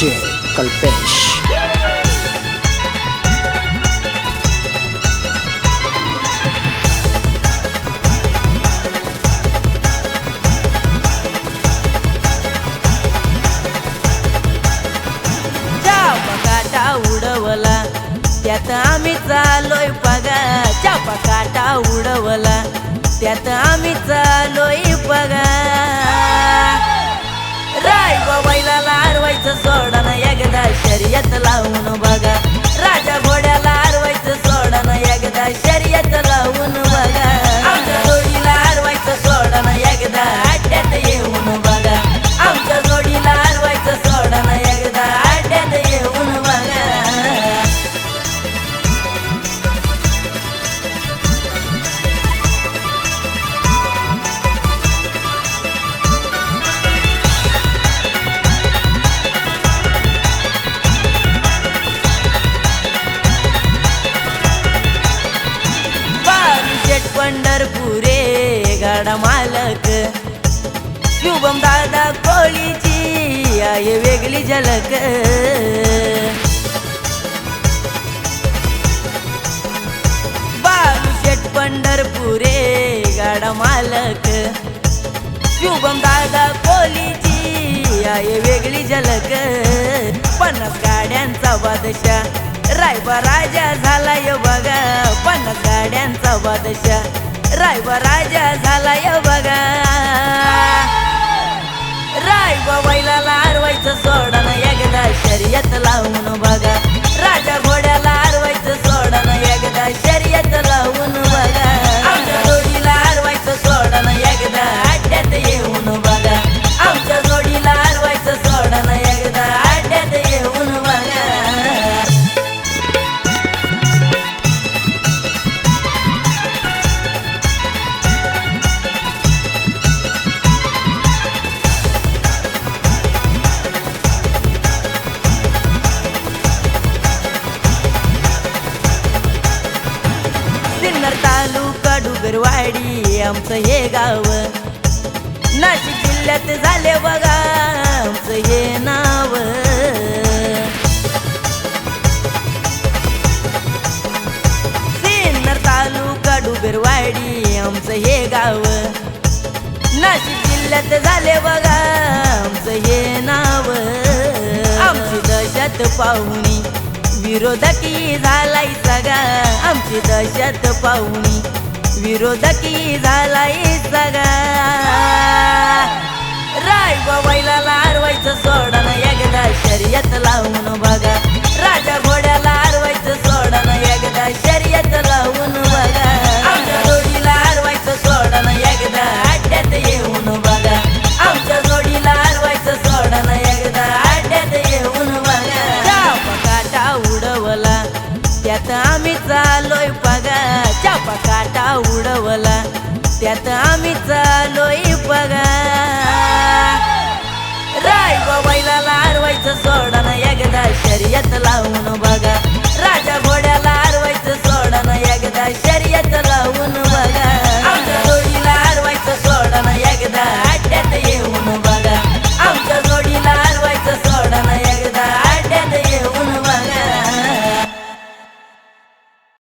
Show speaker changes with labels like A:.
A: DJ Kalpesh.
B: उडवला त्यात आम्ही चालोय पगा, चापा काटा उडवला त्यात आम्ही चालोय पगा। रायबा बैलाला आरवायचं सोडा ना एकदा शर्यत लावून बघा, राजा घोड्याला आरवायचं सोडा ना एकदा शर्यत लावून बघा। आमच्या जोडीला आरवायचं सोडा ना एकदा अड्ड्यात येऊन बघा, आमच्या जोडीला आरवायचं सोडा ना एकदा अड्ड्यात येऊन बघा। पंढरपुरे गाडा मालक शुभम दादा कोळीची आहे वेगळी झलक। बालुशेठ पंढरपुरे गाडा मालक शुभम दादा कोळीची आहे वेगळी झलक। 50 गाड्यांचा बादशाह रायबा राजा झालाय बघा, 50 गाड्यांचा बादशाह रायबा राजा झालाय बघा। रायबा बैलाला आरवायचं सोडा ना एकदा शर्यत लावून बघा, राजा घोड्याला आरवायचं सोडा ना एकदा शर्यत लावून बघा। आमच्या जोडीला आरवायचं सोडा ना एकदा अड्ड्यात येऊन बघा, आमच्या जोडीला आरवायचं सोडा ना एकदा अड्ड्यात येऊन बघा। तालुका डुगरवाडी आमचं हे गाव, नाशिक जिल्ह्यात झाले बघा आमचं हे नाव। सिन्नर तालुका डुगरवाडी आमचं हे गाव, नाशिक जिल्ह्यात झाले बघा आमचं हे नाव। आमची दहशत पाहुणी विरोधकी झालाय सगा, आमची दहशत पाहुणी विरोधकी झालाय सगा। रायबा बैलाला आरवायचं सोडा ना एकदा शर्यत लावून बघा, राजा घोड्याला आरवायचं सोडा ना एकदा शर्यत लावून बघा। आमच्या जोडीला आरवायचं सोडा ना एकदा अड्ड्यात येऊन बघा, आमच्या जोडीला आरवायचं सोडा ना एकदा अड्ड्यात येऊन बघा। चापा काटा उडवला त्यात आम्ही चालोय पगा, चापा काटा उडवला त्यात आम्ही चालोय पगा। रायबा बैलाला आरवायचं सोडा ना एकदा शर्यत लावून बघा,